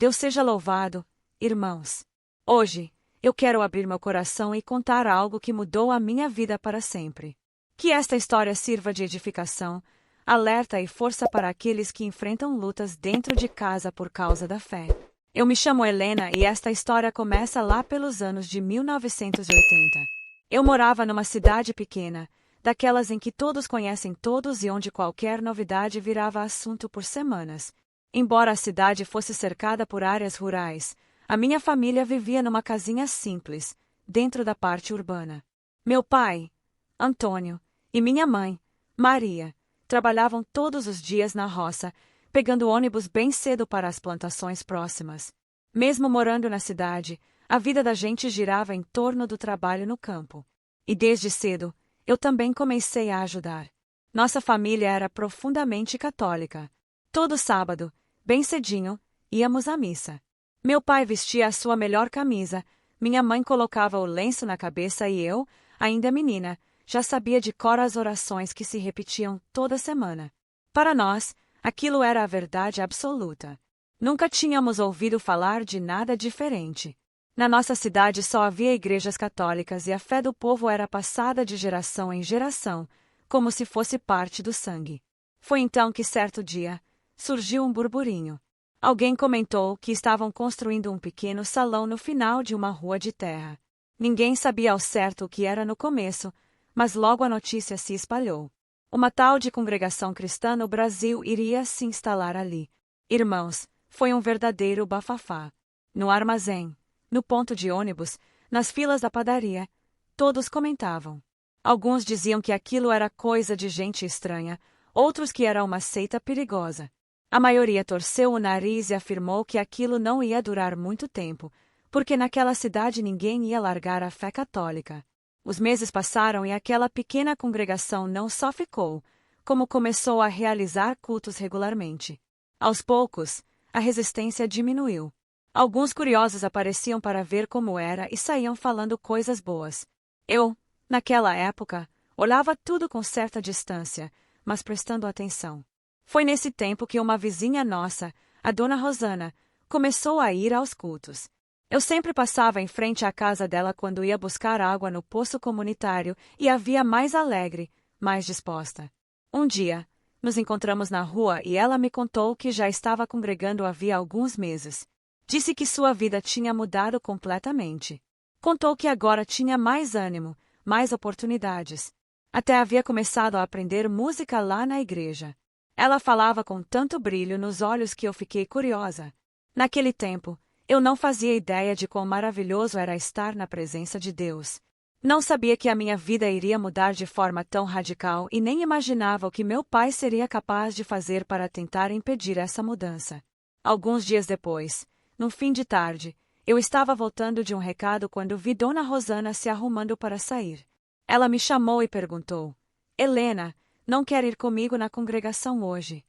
Deus seja louvado, irmãos. Hoje, eu quero abrir meu coração e contar algo que mudou a minha vida para sempre. Que esta história sirva de edificação, alerta e força para aqueles que enfrentam lutas dentro de casa por causa da fé. Eu me chamo Helena e esta história começa lá pelos anos de 1980. Eu morava numa cidade pequena, daquelas em que todos conhecem todos e onde qualquer novidade virava assunto por semanas. Embora a cidade fosse cercada por áreas rurais, a minha família vivia numa casinha simples, dentro da parte urbana. Meu pai, Antônio, e minha mãe, Maria, trabalhavam todos os dias na roça, pegando ônibus bem cedo para as plantações próximas. Mesmo morando na cidade, a vida da gente girava em torno do trabalho no campo. E desde cedo, eu também comecei a ajudar. Nossa família era profundamente católica. Todo sábado, bem cedinho, íamos à missa. Meu pai vestia a sua melhor camisa, minha mãe colocava o lenço na cabeça e eu, ainda menina, já sabia de cor as orações que se repetiam toda semana. Para nós, aquilo era a verdade absoluta. Nunca tínhamos ouvido falar de nada diferente. Na nossa cidade só havia igrejas católicas e a fé do povo era passada de geração em geração, como se fosse parte do sangue. Foi então que certo dia, surgiu um burburinho. Alguém comentou que estavam construindo um pequeno salão no final de uma rua de terra. Ninguém sabia ao certo o que era no começo, mas logo a notícia se espalhou. Uma tal de congregação cristã no Brasil iria se instalar ali. Irmãos, foi um verdadeiro bafafá. No armazém, no ponto de ônibus, nas filas da padaria, todos comentavam. Alguns diziam que aquilo era coisa de gente estranha, outros que era uma seita perigosa. A maioria torceu o nariz e afirmou que aquilo não ia durar muito tempo, porque naquela cidade ninguém ia largar a fé católica. Os meses passaram e aquela pequena congregação não só ficou, como começou a realizar cultos regularmente. Aos poucos, a resistência diminuiu. Alguns curiosos apareciam para ver como era e saíam falando coisas boas. Eu, naquela época, olhava tudo com certa distância, mas prestando atenção. Foi nesse tempo que uma vizinha nossa, a dona Rosana, começou a ir aos cultos. Eu sempre passava em frente à casa dela quando ia buscar água no poço comunitário e a via mais alegre, mais disposta. Um dia, nos encontramos na rua e ela me contou que já estava congregando havia alguns meses. Disse que sua vida tinha mudado completamente. Contou que agora tinha mais ânimo, mais oportunidades. Até havia começado a aprender música lá na igreja. Ela falava com tanto brilho nos olhos que eu fiquei curiosa. Naquele tempo, eu não fazia ideia de quão maravilhoso era estar na presença de Deus. Não sabia que a minha vida iria mudar de forma tão radical e nem imaginava o que meu pai seria capaz de fazer para tentar impedir essa mudança. Alguns dias depois, no fim de tarde, eu estava voltando de um recado quando vi Dona Rosana se arrumando para sair. Ela me chamou e perguntou: Helena, não quer ir comigo na congregação hoje?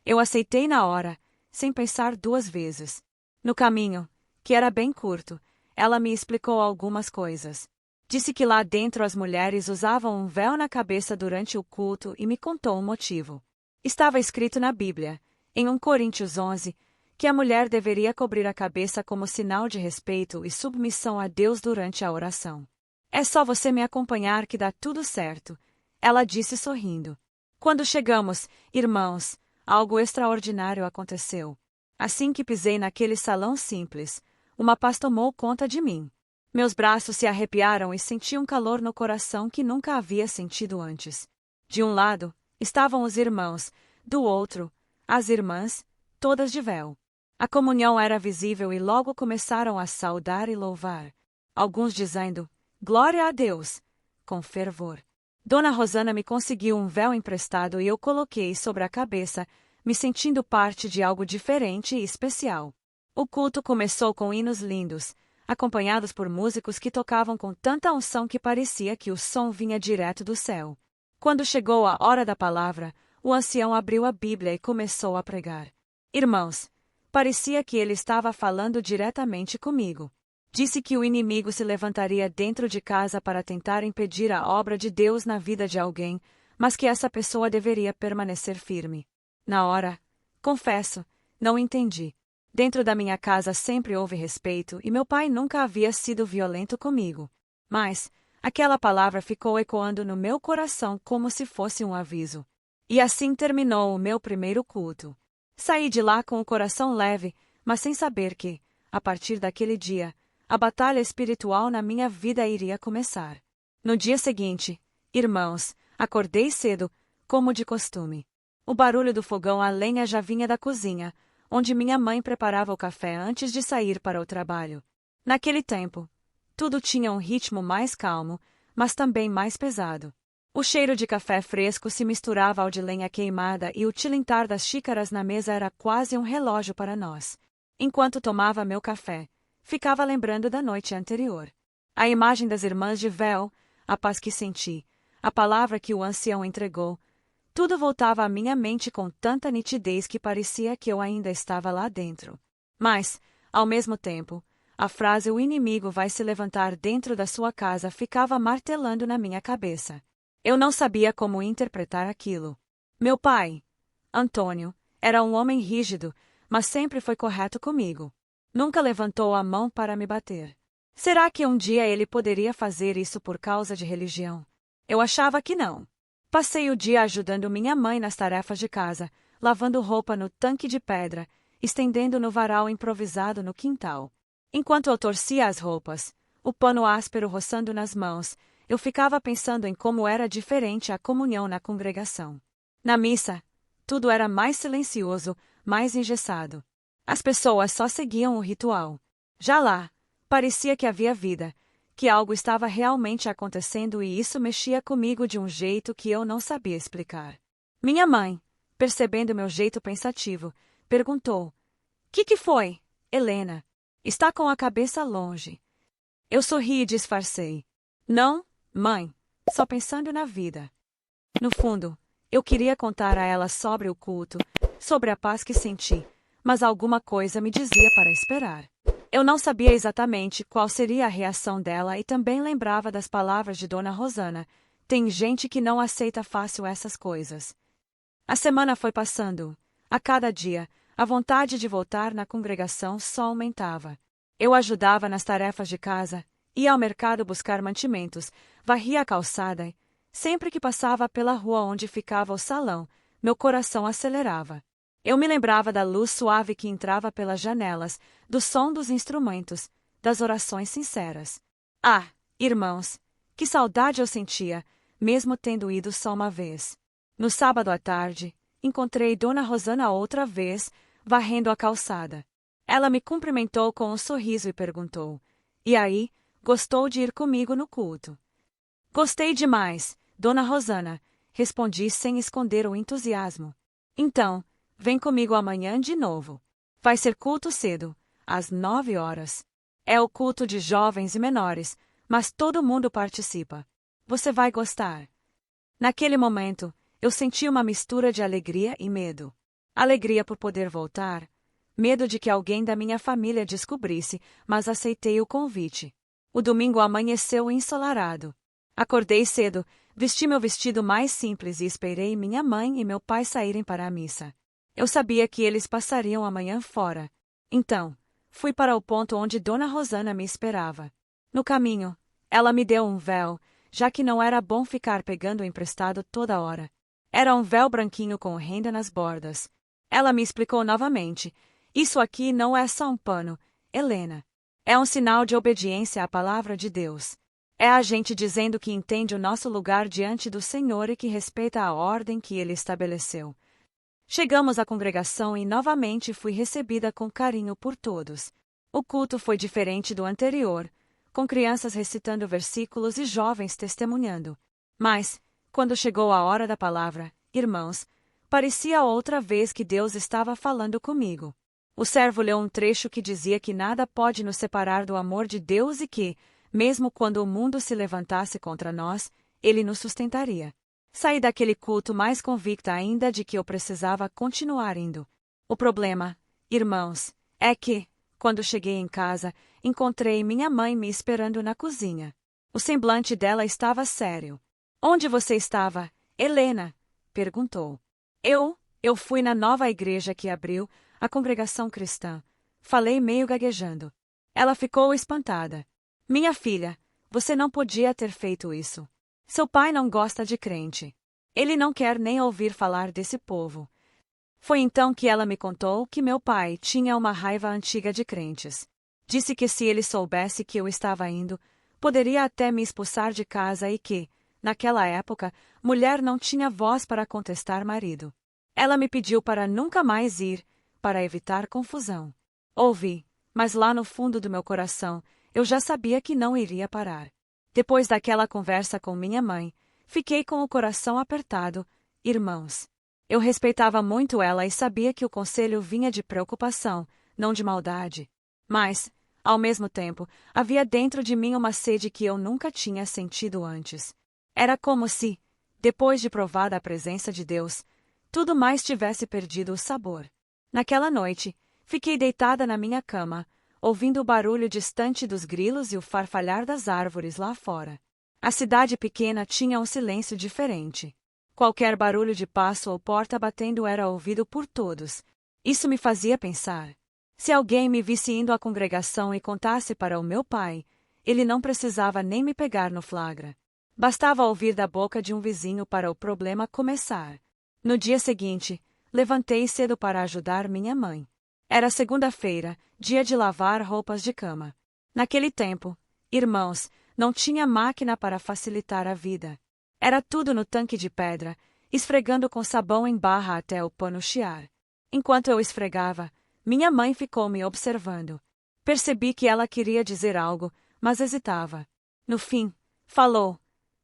Eu aceitei na hora, sem pensar duas vezes. No caminho, que era bem curto, ela me explicou algumas coisas. Disse que lá dentro as mulheres usavam um véu na cabeça durante o culto e me contou o motivo. Estava escrito na Bíblia, em 1 Coríntios 11, que a mulher deveria cobrir a cabeça como sinal de respeito e submissão a Deus durante a oração. É só você me acompanhar que dá tudo certo, ela disse sorrindo. Quando chegamos, irmãos, algo extraordinário aconteceu. Assim que pisei naquele salão simples, uma paz tomou conta de mim. Meus braços se arrepiaram e senti um calor no coração que nunca havia sentido antes. De um lado, estavam os irmãos, do outro, as irmãs, todas de véu. A comunhão era visível e logo começaram a saudar e louvar. Alguns dizendo, glória a Deus, com fervor. Dona Rosana me conseguiu um véu emprestado e eu coloquei sobre a cabeça, me sentindo parte de algo diferente e especial. O culto começou com hinos lindos, acompanhados por músicos que tocavam com tanta unção que parecia que o som vinha direto do céu. Quando chegou a hora da palavra, o ancião abriu a Bíblia e começou a pregar. Irmãos, parecia que ele estava falando diretamente comigo. Disse que o inimigo se levantaria dentro de casa para tentar impedir a obra de Deus na vida de alguém, mas que essa pessoa deveria permanecer firme. Na hora, confesso, não entendi. Dentro da minha casa sempre houve respeito e meu pai nunca havia sido violento comigo. Mas aquela palavra ficou ecoando no meu coração como se fosse um aviso. E assim terminou o meu primeiro culto. Saí de lá com o coração leve, mas sem saber que, a partir daquele dia, a batalha espiritual na minha vida iria começar. No dia seguinte, irmãos, acordei cedo, como de costume. O barulho do fogão a lenha já vinha da cozinha, onde minha mãe preparava o café antes de sair para o trabalho. Naquele tempo, tudo tinha um ritmo mais calmo, mas também mais pesado. O cheiro de café fresco se misturava ao de lenha queimada e o tilintar das xícaras na mesa era quase um relógio para nós. Enquanto tomava meu café, ficava lembrando da noite anterior. A imagem das irmãs de véu, a paz que senti, a palavra que o ancião entregou, tudo voltava à minha mente com tanta nitidez que parecia que eu ainda estava lá dentro. Mas, ao mesmo tempo, a frase "o inimigo vai se levantar dentro da sua casa" ficava martelando na minha cabeça. Eu não sabia como interpretar aquilo. Meu pai, Antônio, era um homem rígido, mas sempre foi correto comigo. Nunca levantou a mão para me bater. Será que um dia ele poderia fazer isso por causa de religião? Eu achava que não. Passei o dia ajudando minha mãe nas tarefas de casa, lavando roupa no tanque de pedra, estendendo no varal improvisado no quintal. Enquanto eu torcia as roupas, o pano áspero roçando nas mãos, eu ficava pensando em como era diferente a comunhão na congregação. Na missa, tudo era mais silencioso, mais engessado. As pessoas só seguiam o ritual. Já lá, parecia que havia vida, que algo estava realmente acontecendo e isso mexia comigo de um jeito que eu não sabia explicar. Minha mãe, percebendo meu jeito pensativo, perguntou: Que foi, Helena? Está com a cabeça longe. Eu sorri e disfarcei. Não, mãe, só pensando na vida. No fundo, eu queria contar a ela sobre o culto, sobre a paz que senti, mas alguma coisa me dizia para esperar. Eu não sabia exatamente qual seria a reação dela e também lembrava das palavras de Dona Rosana: tem gente que não aceita fácil essas coisas. A semana foi passando. A cada dia, a vontade de voltar na congregação só aumentava. Eu ajudava nas tarefas de casa, ia ao mercado buscar mantimentos, varria a calçada e, sempre que passava pela rua onde ficava o salão, meu coração acelerava. Eu me lembrava da luz suave que entrava pelas janelas, do som dos instrumentos, das orações sinceras. Ah, irmãos, que saudade eu sentia, mesmo tendo ido só uma vez. No sábado à tarde, encontrei Dona Rosana outra vez, varrendo a calçada. Ela me cumprimentou com um sorriso e perguntou: E aí, gostou de ir comigo no culto? Gostei demais, Dona Rosana, respondi sem esconder o entusiasmo. Então, vem comigo amanhã de novo. Vai ser culto cedo, às 9 horas. É o culto de jovens e menores, mas todo mundo participa. Você vai gostar. Naquele momento, eu senti uma mistura de alegria e medo. Alegria por poder voltar, medo de que alguém da minha família descobrisse, mas aceitei o convite. O domingo amanheceu ensolarado. Acordei cedo, vesti meu vestido mais simples e esperei minha mãe e meu pai saírem para a missa. Eu sabia que eles passariam a manhã fora. Então, fui para o ponto onde Dona Rosana me esperava. No caminho, ela me deu um véu, já que não era bom ficar pegando emprestado toda hora. Era um véu branquinho com renda nas bordas. Ela me explicou novamente: isso aqui não é só um pano, Helena. É um sinal de obediência à palavra de Deus. É a gente dizendo que entende o nosso lugar diante do Senhor e que respeita a ordem que Ele estabeleceu. Chegamos à congregação e novamente fui recebida com carinho por todos. O culto foi diferente do anterior, com crianças recitando versículos e jovens testemunhando. Mas, quando chegou a hora da palavra, irmãos, parecia outra vez que Deus estava falando comigo. O servo leu um trecho que dizia que nada pode nos separar do amor de Deus e que, mesmo quando o mundo se levantasse contra nós, Ele nos sustentaria. Saí daquele culto mais convicta ainda de que eu precisava continuar indo. O problema, irmãos, é que, quando cheguei em casa, encontrei minha mãe me esperando na cozinha. O semblante dela estava sério. Onde você estava, Helena? Perguntou. Eu fui na nova igreja que abriu, a congregação cristã. Falei meio gaguejando. Ela ficou espantada. Minha filha, você não podia ter feito isso. Seu pai não gosta de crente. Ele não quer nem ouvir falar desse povo. Foi então que ela me contou que meu pai tinha uma raiva antiga de crentes. Disse que se ele soubesse que eu estava indo, poderia até me expulsar de casa e que, naquela época, mulher não tinha voz para contestar marido. Ela me pediu para nunca mais ir, para evitar confusão. Ouvi, mas lá no fundo do meu coração, eu já sabia que não iria parar. Depois daquela conversa com minha mãe, fiquei com o coração apertado, irmãos. Eu respeitava muito ela e sabia que o conselho vinha de preocupação, não de maldade. Mas, ao mesmo tempo, havia dentro de mim uma sede que eu nunca tinha sentido antes. Era como se, depois de provada a presença de Deus, tudo mais tivesse perdido o sabor. Naquela noite, fiquei deitada na minha cama, ouvindo o barulho distante dos grilos e o farfalhar das árvores lá fora. A cidade pequena tinha um silêncio diferente. Qualquer barulho de passo ou porta batendo era ouvido por todos. Isso me fazia pensar. Se alguém me visse indo à congregação e contasse para o meu pai, ele não precisava nem me pegar no flagra. Bastava ouvir da boca de um vizinho para o problema começar. No dia seguinte, levantei cedo para ajudar minha mãe. Era segunda-feira, dia de lavar roupas de cama. Naquele tempo, irmãos, não tinha máquina para facilitar a vida. Era tudo no tanque de pedra, esfregando com sabão em barra até o pano chiar. Enquanto eu esfregava, minha mãe ficou me observando. Percebi que ela queria dizer algo, mas hesitava. No fim, falou: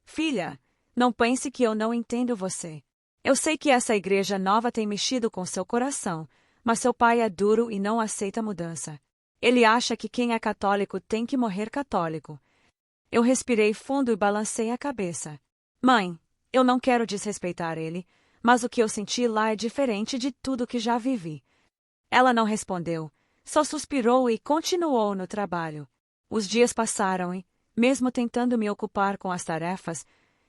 Filha, não pense que eu não entendo você. Eu sei que essa igreja nova tem mexido com seu coração, mas seu pai é duro e não aceita mudança. Ele acha que quem é católico tem que morrer católico. Eu respirei fundo e balancei a cabeça. Mãe, eu não quero desrespeitar ele, mas o que eu senti lá é diferente de tudo que já vivi. Ela não respondeu, só suspirou e continuou no trabalho. Os dias passaram e, mesmo tentando me ocupar com as tarefas,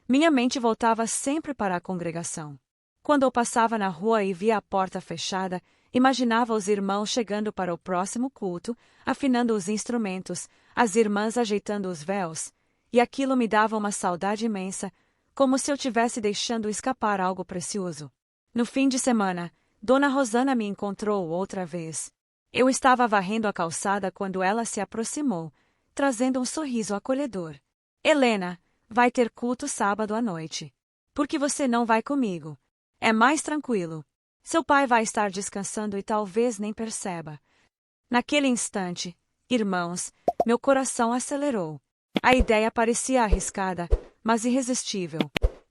minha mente voltava sempre para a congregação. Quando eu passava na rua e via a porta fechada, imaginava os irmãos chegando para o próximo culto, afinando os instrumentos, as irmãs ajeitando os véus, e aquilo me dava uma saudade imensa, como se eu tivesse deixando escapar algo precioso. No fim de semana, Dona Rosana me encontrou outra vez. Eu estava varrendo a calçada quando ela se aproximou, trazendo um sorriso acolhedor. Helena, vai ter culto sábado à noite. Por que você não vai comigo? É mais tranquilo. Seu pai vai estar descansando e talvez nem perceba. Naquele instante, irmãos, meu coração acelerou. A ideia parecia arriscada, mas irresistível.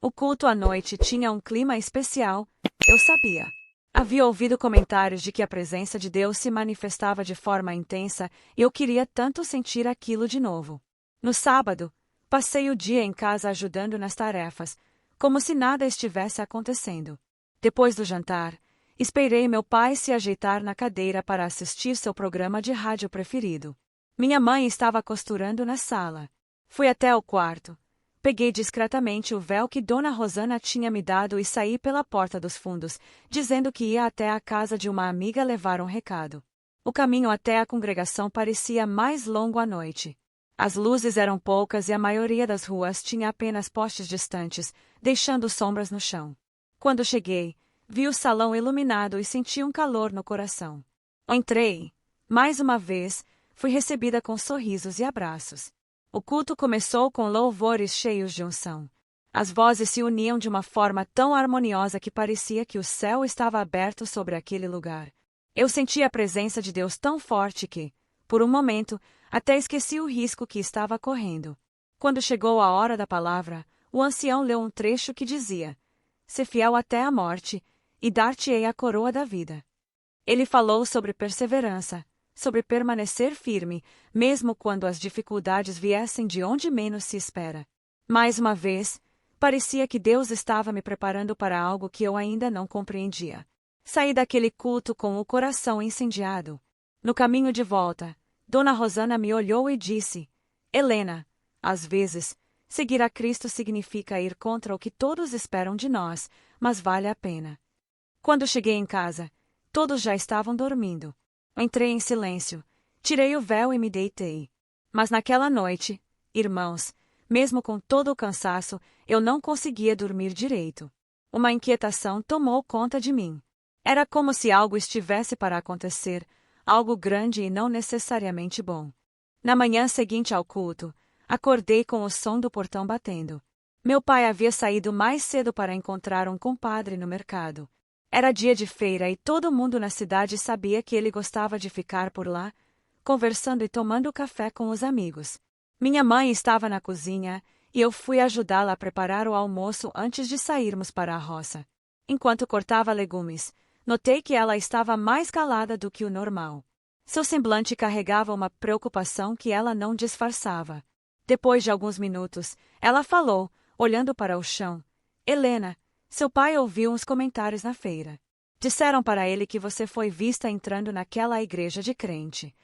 O culto à noite tinha um clima especial, eu sabia. Havia ouvido comentários de que a presença de Deus se manifestava de forma intensa e eu queria tanto sentir aquilo de novo. No sábado, passei o dia em casa ajudando nas tarefas, como se nada estivesse acontecendo. Depois do jantar, esperei meu pai se ajeitar na cadeira para assistir seu programa de rádio preferido. Minha mãe estava costurando na sala. Fui até o quarto. Peguei discretamente o véu que Dona Rosana tinha me dado e saí pela porta dos fundos, dizendo que ia até a casa de uma amiga levar um recado. O caminho até a congregação parecia mais longo à noite. As luzes eram poucas e a maioria das ruas tinha apenas postes distantes, deixando sombras no chão. Quando cheguei, vi o salão iluminado e senti um calor no coração. Entrei. Mais uma vez, fui recebida com sorrisos e abraços. O culto começou com louvores cheios de unção. As vozes se uniam de uma forma tão harmoniosa que parecia que o céu estava aberto sobre aquele lugar. Eu senti a presença de Deus tão forte que, por um momento, até esqueci o risco que estava correndo. Quando chegou a hora da palavra, o ancião leu um trecho que dizia: "Sê fiel até a morte, e dar-te-ei a coroa da vida." Ele falou sobre perseverança, sobre permanecer firme, mesmo quando as dificuldades viessem de onde menos se espera. Mais uma vez, parecia que Deus estava me preparando para algo que eu ainda não compreendia. Saí daquele culto com o coração incendiado. No caminho de volta, Dona Rosana me olhou e disse: "Helena, às vezes, seguir a Cristo significa ir contra o que todos esperam de nós, mas vale a pena." Quando cheguei em casa, todos já estavam dormindo. Entrei em silêncio, tirei o véu e me deitei. Mas naquela noite, irmãos, mesmo com todo o cansaço, eu não conseguia dormir direito. Uma inquietação tomou conta de mim. Era como se algo estivesse para acontecer, algo grande e não necessariamente bom. Na manhã seguinte ao culto, acordei com o som do portão batendo. Meu pai havia saído mais cedo para encontrar um compadre no mercado. Era dia de feira e todo mundo na cidade sabia que ele gostava de ficar por lá, conversando e tomando café com os amigos. Minha mãe estava na cozinha e eu fui ajudá-la a preparar o almoço antes de sairmos para a roça. Enquanto cortava legumes, notei que ela estava mais calada do que o normal. Seu semblante carregava uma preocupação que ela não disfarçava. Depois de alguns minutos, ela falou, olhando para o chão: Helena, seu pai ouviu uns comentários na feira. Disseram para ele que você foi vista entrando naquela igreja de crente.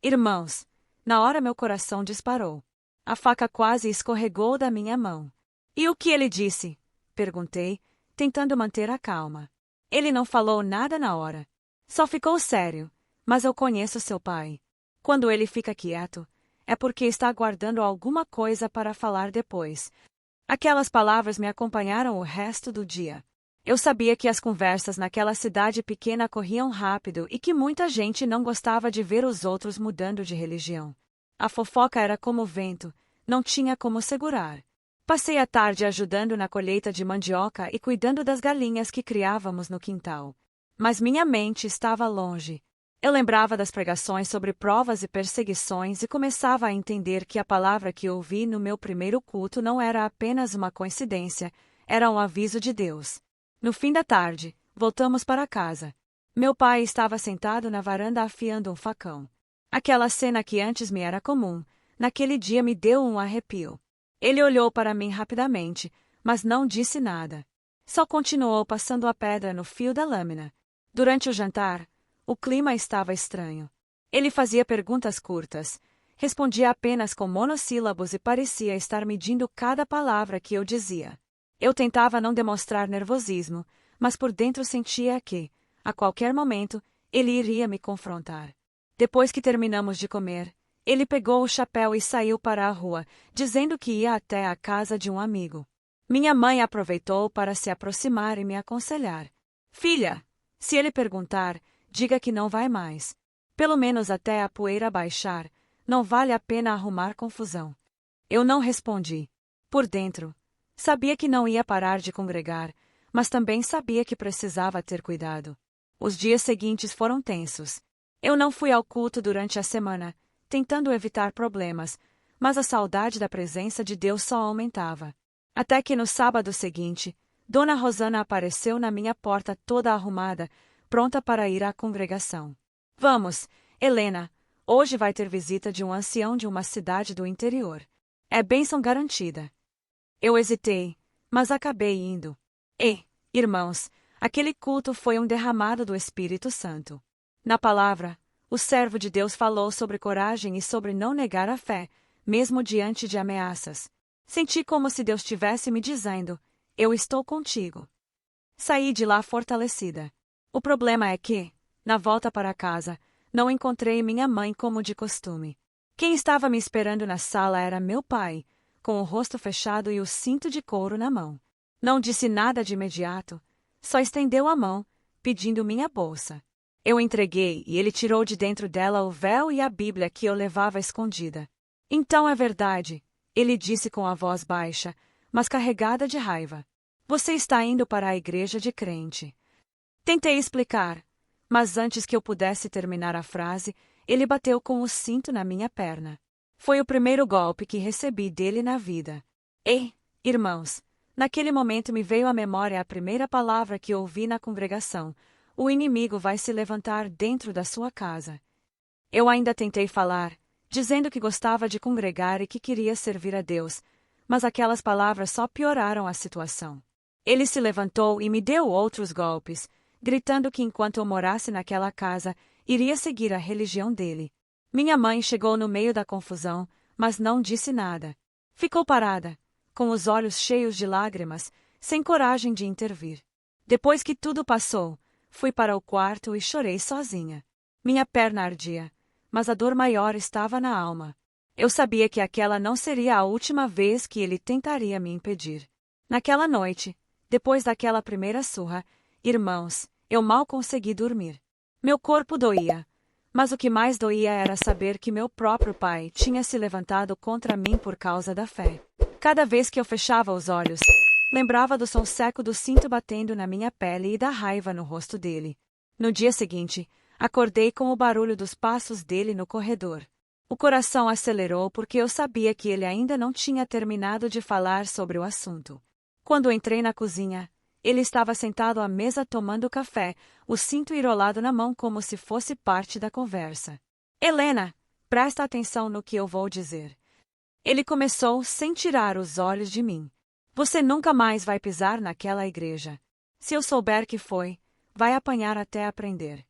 Irmãos, na hora meu coração disparou. A faca quase escorregou da minha mão. E o que ele disse? Perguntei, tentando manter a calma. Ele não falou nada na hora. Só ficou sério. Mas eu conheço seu pai. Quando ele fica quieto, é porque está guardando alguma coisa para falar depois. Aquelas palavras me acompanharam o resto do dia. Eu sabia que as conversas naquela cidade pequena corriam rápido e que muita gente não gostava de ver os outros mudando de religião. A fofoca era como o vento, não tinha como segurar. Passei a tarde ajudando na colheita de mandioca e cuidando das galinhas que criávamos no quintal. Mas minha mente estava longe. Eu lembrava das pregações sobre provas e perseguições e começava a entender que a palavra que ouvi no meu primeiro culto não era apenas uma coincidência, era um aviso de Deus. No fim da tarde, voltamos para casa. Meu pai estava sentado na varanda afiando um facão. Aquela cena que antes me era comum, naquele dia me deu um arrepio. Ele olhou para mim rapidamente, mas não disse nada. Só continuou passando a pedra no fio da lâmina. Durante o jantar, o clima estava estranho. Ele fazia perguntas curtas, respondia apenas com monossílabos e parecia estar medindo cada palavra que eu dizia. Eu tentava não demonstrar nervosismo, mas por dentro sentia que, a qualquer momento, ele iria me confrontar. Depois que terminamos de comer, ele pegou o chapéu e saiu para a rua, dizendo que ia até a casa de um amigo. Minha mãe aproveitou para se aproximar e me aconselhar. Filha, se ele perguntar, diga que não vai mais. Pelo menos até a poeira baixar, não vale a pena arrumar confusão. Eu não respondi. Por dentro, sabia que não ia parar de congregar, mas também sabia que precisava ter cuidado. Os dias seguintes foram tensos. Eu não fui ao culto durante a semana, tentando evitar problemas, mas a saudade da presença de Deus só aumentava. Até que no sábado seguinte, Dona Rosana apareceu na minha porta toda arrumada, pronta para ir à congregação. Vamos, Helena, hoje vai ter visita de um ancião de uma cidade do interior. É bênção garantida. Eu hesitei, mas acabei indo. Irmãos, aquele culto foi um derramado do Espírito Santo. Na palavra, o servo de Deus falou sobre coragem e sobre não negar a fé, mesmo diante de ameaças. Senti como se Deus estivesse me dizendo: eu estou contigo. Saí de lá fortalecida. O problema é que, na volta para casa, não encontrei minha mãe como de costume. Quem estava me esperando na sala era meu pai, com o rosto fechado e o cinto de couro na mão. Não disse nada de imediato, só estendeu a mão, pedindo minha bolsa. Eu entreguei e ele tirou de dentro dela o véu e a Bíblia que eu levava escondida. Então é verdade, ele disse com a voz baixa, mas carregada de raiva. Você está indo para a igreja de crente. Tentei explicar, mas antes que eu pudesse terminar a frase, ele bateu com o cinto na minha perna. Foi o primeiro golpe que recebi dele na vida. Irmãos, naquele momento me veio à memória a primeira palavra que ouvi na congregação: o inimigo vai se levantar dentro da sua casa. Eu ainda tentei falar, dizendo que gostava de congregar e que queria servir a Deus, mas aquelas palavras só pioraram a situação. Ele se levantou e me deu outros golpes, gritando que enquanto eu morasse naquela casa, iria seguir a religião dele. Minha mãe chegou no meio da confusão, mas não disse nada. Ficou parada, com os olhos cheios de lágrimas, sem coragem de intervir. Depois que tudo passou, fui para o quarto e chorei sozinha. Minha perna ardia, mas a dor maior estava na alma. Eu sabia que aquela não seria a última vez que ele tentaria me impedir. Naquela noite, depois daquela primeira surra, irmãos, eu mal consegui dormir. Meu corpo doía, mas o que mais doía era saber que meu próprio pai tinha se levantado contra mim por causa da fé. Cada vez que eu fechava os olhos, lembrava do som seco do cinto batendo na minha pele e da raiva no rosto dele. No dia seguinte, acordei com o barulho dos passos dele no corredor. O coração acelerou porque eu sabia que ele ainda não tinha terminado de falar sobre o assunto. Quando entrei na cozinha, ele estava sentado à mesa tomando café, o cinto enrolado na mão como se fosse parte da conversa. Helena, presta atenção no que eu vou dizer. Ele começou sem tirar os olhos de mim. Você nunca mais vai pisar naquela igreja. Se eu souber que foi, vai apanhar até aprender.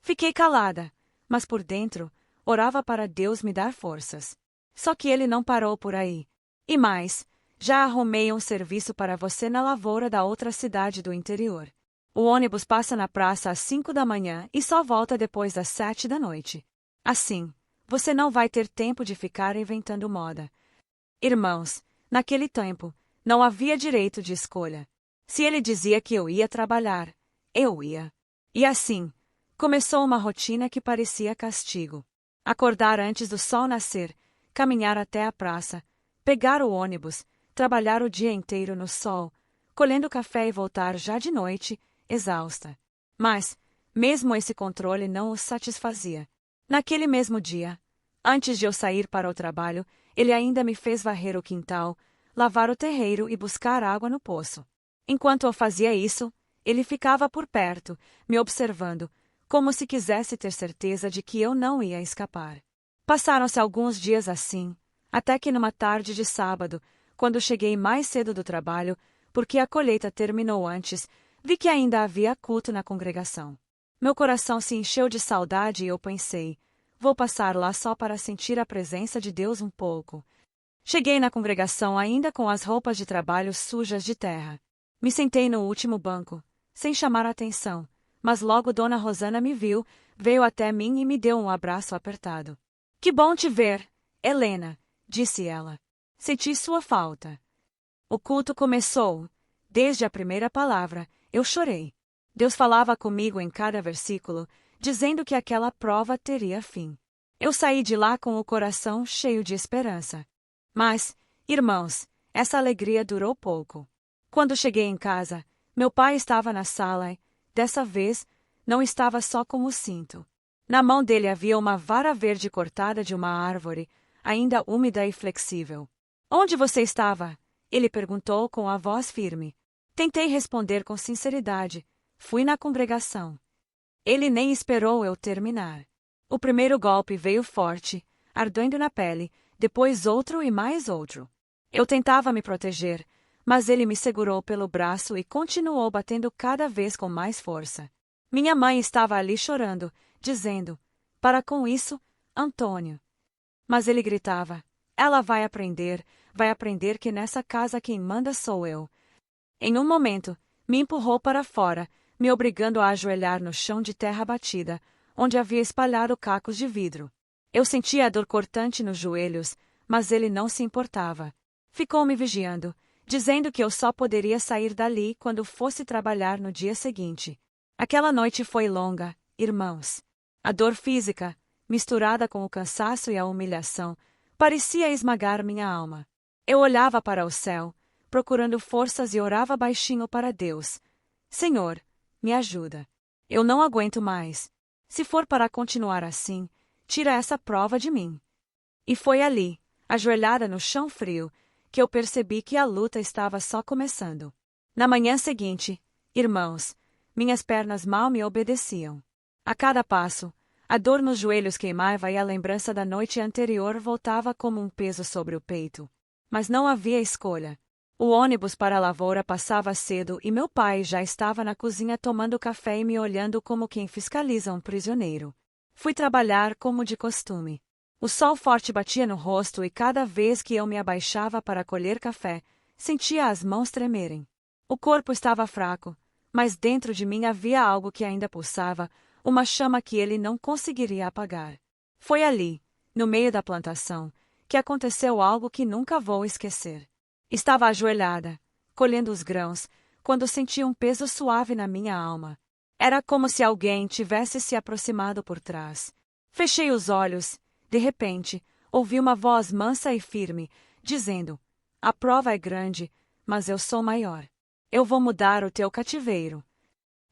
Fiquei calada, mas por dentro, orava para Deus me dar forças. Só que ele não parou por aí. E mais, já arrumei um serviço para você na lavoura da outra cidade do interior. O ônibus passa na praça às 5 da manhã e só volta depois das 7 da noite. Assim, você não vai ter tempo de ficar inventando moda. Irmãos, naquele tempo, não havia direito de escolha. Se ele dizia que eu ia trabalhar, eu ia. E assim, começou uma rotina que parecia castigo. Acordar antes do sol nascer, caminhar até a praça, pegar o ônibus, trabalhar o dia inteiro no sol, colhendo café e voltar já de noite, exausta. Mas, mesmo esse controle não o satisfazia. Naquele mesmo dia, antes de eu sair para o trabalho, ele ainda me fez varrer o quintal, lavar o terreiro e buscar água no poço. Enquanto eu fazia isso, ele ficava por perto, me observando, como se quisesse ter certeza de que eu não ia escapar. Passaram-se alguns dias assim, até que numa tarde de sábado, quando cheguei mais cedo do trabalho, porque a colheita terminou antes, vi que ainda havia culto na congregação. Meu coração se encheu de saudade e eu pensei, vou passar lá só para sentir a presença de Deus um pouco. Cheguei na congregação ainda com as roupas de trabalho sujas de terra. Me sentei no último banco, sem chamar atenção, mas logo Dona Rosana me viu, veio até mim e me deu um abraço apertado. Que bom te ver, Helena, disse ela. Senti sua falta. O culto começou. Desde a primeira palavra, eu chorei. Deus falava comigo em cada versículo, dizendo que aquela prova teria fim. Eu saí de lá com o coração cheio de esperança. Mas, irmãos, essa alegria durou pouco. Quando cheguei em casa, meu pai estava na sala e, dessa vez, não estava só com o cinto. Na mão dele havia uma vara verde cortada de uma árvore, ainda úmida e flexível. Onde você estava? Ele perguntou com a voz firme. Tentei responder com sinceridade. Fui na congregação. Ele nem esperou eu terminar. O primeiro golpe veio forte, ardendo na pele, depois outro e mais outro. Eu tentava me proteger, mas ele me segurou pelo braço e continuou batendo cada vez com mais força. Minha mãe estava ali chorando, dizendo, para com isso, Antônio. Mas ele gritava, ela vai aprender que nessa casa quem manda sou eu. Em um momento, me empurrou para fora, me obrigando a ajoelhar no chão de terra batida, onde havia espalhado cacos de vidro. Eu sentia a dor cortante nos joelhos, mas ele não se importava. Ficou me vigiando, dizendo que eu só poderia sair dali quando fosse trabalhar no dia seguinte. Aquela noite foi longa, irmãos. A dor física, misturada com o cansaço e a humilhação, parecia esmagar minha alma. Eu olhava para o céu, procurando forças e orava baixinho para Deus. Senhor, me ajuda. Eu não aguento mais. Se for para continuar assim, tira essa prova de mim. E foi ali, ajoelhada no chão frio, que eu percebi que a luta estava só começando. Na manhã seguinte, irmãos, minhas pernas mal me obedeciam. A cada passo, a dor nos joelhos queimava e a lembrança da noite anterior voltava como um peso sobre o peito. Mas não havia escolha. O ônibus para a lavoura passava cedo e meu pai já estava na cozinha tomando café e me olhando como quem fiscaliza um prisioneiro. Fui trabalhar como de costume. O sol forte batia no rosto e cada vez que eu me abaixava para colher café, sentia as mãos tremerem. O corpo estava fraco, mas dentro de mim havia algo que ainda pulsava, uma chama que ele não conseguiria apagar. Foi ali, no meio da plantação, que aconteceu algo que nunca vou esquecer. Estava ajoelhada, colhendo os grãos, quando senti um peso suave na minha alma. Era como se alguém tivesse se aproximado por trás. Fechei os olhos. De repente, ouvi uma voz mansa e firme, dizendo: "A prova é grande, mas eu sou maior. Eu vou mudar o teu cativeiro."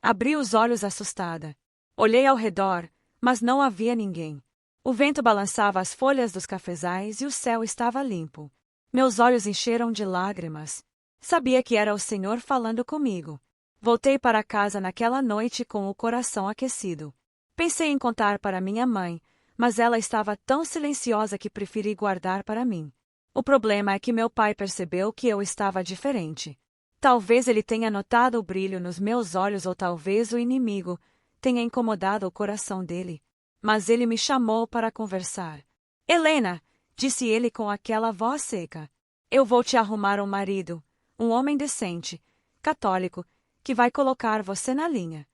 Abri os olhos assustada. Olhei ao redor, mas não havia ninguém. O vento balançava as folhas dos cafezais e o céu estava limpo. Meus olhos encheram de lágrimas. Sabia que era o Senhor falando comigo. Voltei para casa naquela noite com o coração aquecido. Pensei em contar para minha mãe, mas ela estava tão silenciosa que preferi guardar para mim. O problema é que meu pai percebeu que eu estava diferente. Talvez ele tenha notado o brilho nos meus olhos ou talvez o inimigo tenha incomodado o coração dele. Mas ele me chamou para conversar. "Helena", disse ele com aquela voz seca, "eu vou te arrumar um marido, um homem decente, católico, que vai colocar você na linha."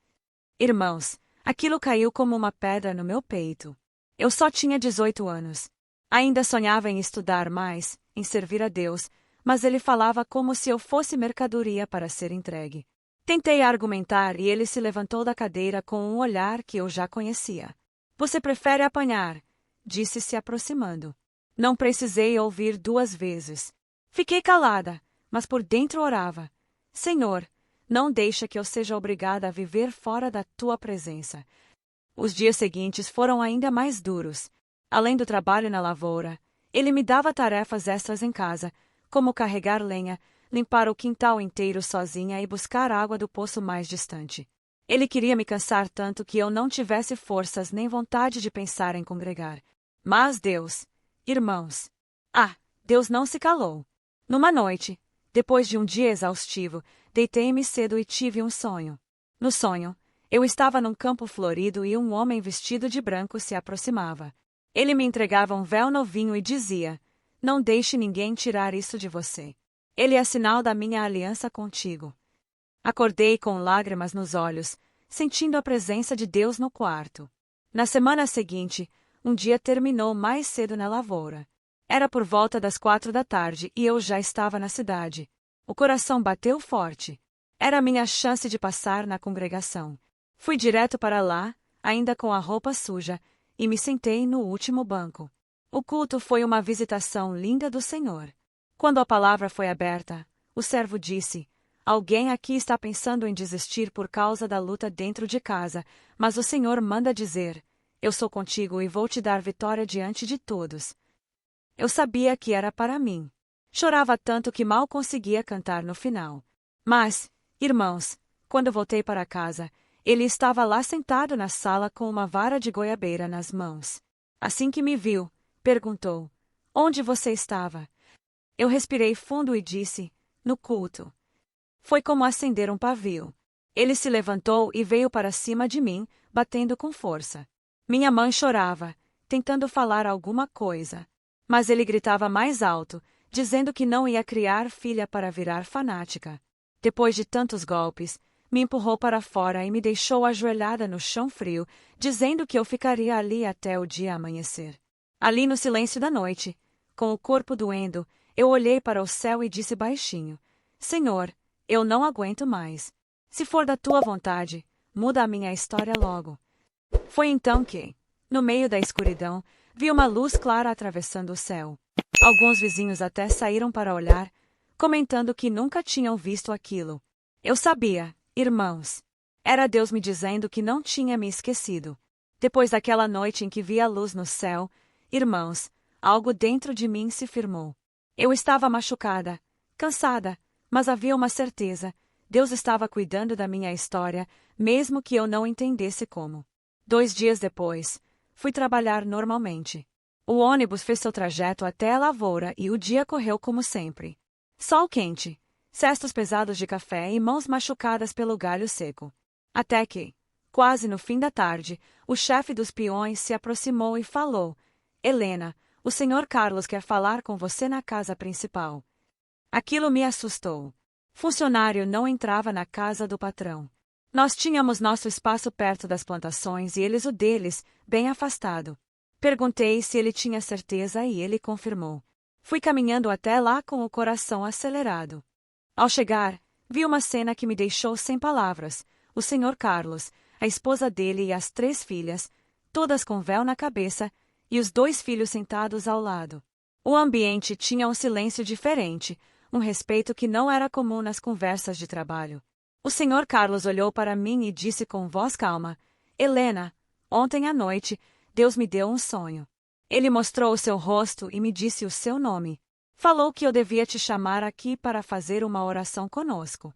Irmãos, aquilo caiu como uma pedra no meu peito. Eu só tinha 18 anos. Ainda sonhava em estudar mais, em servir a Deus, mas ele falava como se eu fosse mercadoria para ser entregue. Tentei argumentar e ele se levantou da cadeira com um olhar que eu já conhecia. "Você prefere apanhar?" disse se aproximando. Não precisei ouvir 2 vezes. Fiquei calada, mas por dentro orava: "Senhor, não deixa que eu seja obrigada a viver fora da tua presença." Os dias seguintes foram ainda mais duros. Além do trabalho na lavoura, ele me dava tarefas extras em casa, como carregar lenha, limpar o quintal inteiro sozinha e buscar água do poço mais distante. Ele queria me cansar tanto que eu não tivesse forças nem vontade de pensar em congregar. Mas Deus, irmãos, Deus não se calou. Numa noite, depois de um dia exaustivo, deitei-me cedo e tive um sonho. No sonho, eu estava num campo florido e um homem vestido de branco se aproximava. Ele me entregava um véu novinho e dizia: "Não deixe ninguém tirar isso de você. Ele é sinal da minha aliança contigo." Acordei com lágrimas nos olhos, sentindo a presença de Deus no quarto. Na semana seguinte, um dia terminou mais cedo na lavoura. Era por volta das 4 da tarde e eu já estava na cidade. O coração bateu forte. Era a minha chance de passar na congregação. Fui direto para lá, ainda com a roupa suja, e me sentei no último banco. O culto foi uma visitação linda do Senhor. Quando a palavra foi aberta, o servo disse: "Alguém aqui está pensando em desistir por causa da luta dentro de casa, mas o Senhor manda dizer: eu sou contigo e vou te dar vitória diante de todos." Eu sabia que era para mim. Chorava tanto que mal conseguia cantar no final. Mas, irmãos, quando voltei para casa, ele estava lá sentado na sala com uma vara de goiabeira nas mãos. Assim que me viu, perguntou: "Onde você estava?" Eu respirei fundo e disse: "No culto." Foi como acender um pavio. Ele se levantou e veio para cima de mim, batendo com força. Minha mãe chorava, tentando falar alguma coisa. Mas ele gritava mais alto, dizendo que não ia criar filha para virar fanática. Depois de tantos golpes, me empurrou para fora e me deixou ajoelhada no chão frio, dizendo que eu ficaria ali até o dia amanhecer. Ali no silêncio da noite, com o corpo doendo, eu olhei para o céu e disse baixinho: "Senhor, eu não aguento mais. Se for da tua vontade, muda a minha história logo." Foi então que, no meio da escuridão, vi uma luz clara atravessando o céu. Alguns vizinhos até saíram para olhar, comentando que nunca tinham visto aquilo. Eu sabia, irmãos. Era Deus me dizendo que não tinha me esquecido. Depois daquela noite em que vi a luz no céu, irmãos, algo dentro de mim se firmou. Eu estava machucada, cansada, mas havia uma certeza: Deus estava cuidando da minha história, mesmo que eu não entendesse como. 2 dias depois, fui trabalhar normalmente. O ônibus fez seu trajeto até a lavoura e o dia correu como sempre. Sol quente, cestos pesados de café e mãos machucadas pelo galho seco. Até que, quase no fim da tarde, o chefe dos peões se aproximou e falou: "Helena, o senhor Carlos quer falar com você na casa principal." Aquilo me assustou. Funcionário não entrava na casa do patrão. Nós tínhamos nosso espaço perto das plantações e eles o deles, bem afastado. Perguntei se ele tinha certeza e ele confirmou. Fui caminhando até lá com o coração acelerado. Ao chegar, vi uma cena que me deixou sem palavras. O Sr. Carlos, a esposa dele e as 3 filhas, todas com véu na cabeça, e os 2 filhos sentados ao lado. O ambiente tinha um silêncio diferente, um respeito que não era comum nas conversas de trabalho. O Sr. Carlos olhou para mim e disse com voz calma: Helena, ontem à noite, Deus me deu um sonho. Ele mostrou o seu rosto e me disse o seu nome. Falou que eu devia te chamar aqui para fazer uma oração conosco.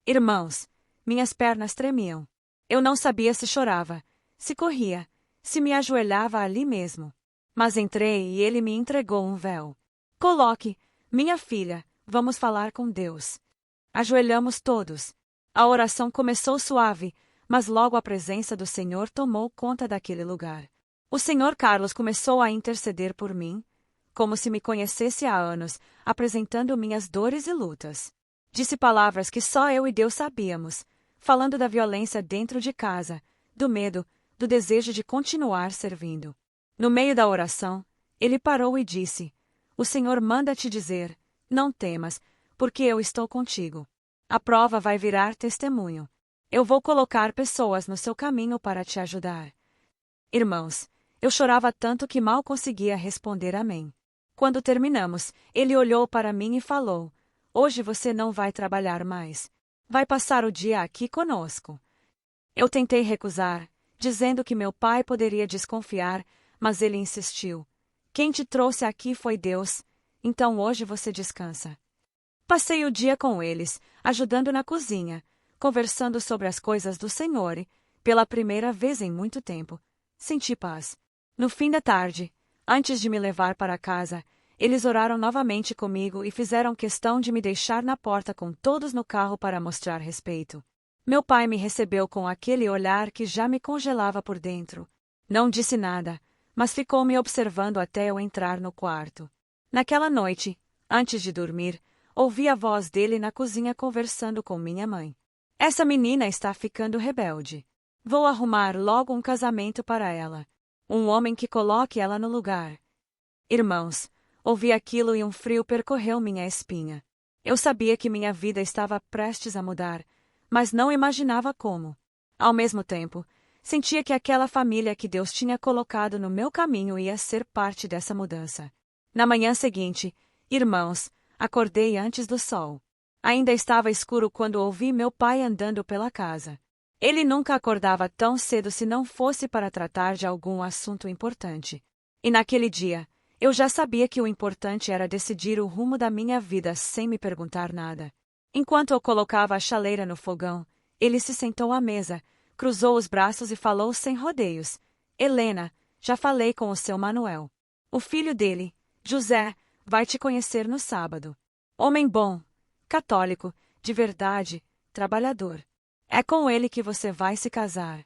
Irmãos, minhas pernas tremiam. Eu não sabia se chorava, se corria, se me ajoelhava ali mesmo. Mas entrei e ele me entregou um véu. Coloque, minha filha, vamos falar com Deus. Ajoelhamos todos. A oração começou suave, mas logo a presença do Senhor tomou conta daquele lugar. O Sr. Carlos começou a interceder por mim, como se me conhecesse há anos, apresentando minhas dores e lutas. Disse palavras que só eu e Deus sabíamos, falando da violência dentro de casa, do medo, do desejo de continuar servindo. No meio da oração, ele parou e disse: O Senhor manda te dizer, não temas, porque eu estou contigo. A prova vai virar testemunho. Eu vou colocar pessoas no seu caminho para te ajudar. Irmãos, eu chorava tanto que mal conseguia responder amém. Quando terminamos, ele olhou para mim e falou: Hoje você não vai trabalhar mais. Vai passar o dia aqui conosco. Eu tentei recusar, dizendo que meu pai poderia desconfiar, mas ele insistiu. Quem te trouxe aqui foi Deus, então hoje você descansa. Passei o dia com eles, ajudando na cozinha, conversando sobre as coisas do Senhor e, pela primeira vez em muito tempo, senti paz. No fim da tarde, antes de me levar para casa, eles oraram novamente comigo e fizeram questão de me deixar na porta com todos no carro para mostrar respeito. Meu pai me recebeu com aquele olhar que já me congelava por dentro. Não disse nada, mas ficou me observando até eu entrar no quarto. Naquela noite, antes de dormir, ouvi a voz dele na cozinha conversando com minha mãe. Essa menina está ficando rebelde. Vou arrumar logo um casamento para ela. Um homem que coloque ela no lugar. Irmãos, ouvi aquilo e um frio percorreu minha espinha. Eu sabia que minha vida estava prestes a mudar, mas não imaginava como. Ao mesmo tempo, sentia que aquela família que Deus tinha colocado no meu caminho ia ser parte dessa mudança. Na manhã seguinte, irmãos, acordei antes do sol. Ainda estava escuro quando ouvi meu pai andando pela casa. Ele nunca acordava tão cedo se não fosse para tratar de algum assunto importante. E naquele dia, eu já sabia que o importante era decidir o rumo da minha vida sem me perguntar nada. Enquanto eu colocava a chaleira no fogão, ele se sentou à mesa, cruzou os braços e falou sem rodeios: Helena, já falei com o seu Manuel. O filho dele, José, vai te conhecer no sábado. Homem bom, católico, de verdade, trabalhador. É com ele que você vai se casar.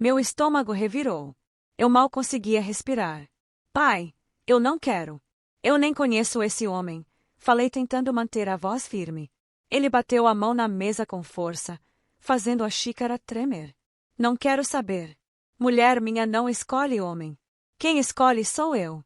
Meu estômago revirou. Eu mal conseguia respirar. Pai, eu não quero. Eu nem conheço esse homem, falei tentando manter a voz firme. Ele bateu a mão na mesa com força, fazendo a xícara tremer. Não quero saber. Mulher minha não escolhe homem. Quem escolhe sou eu.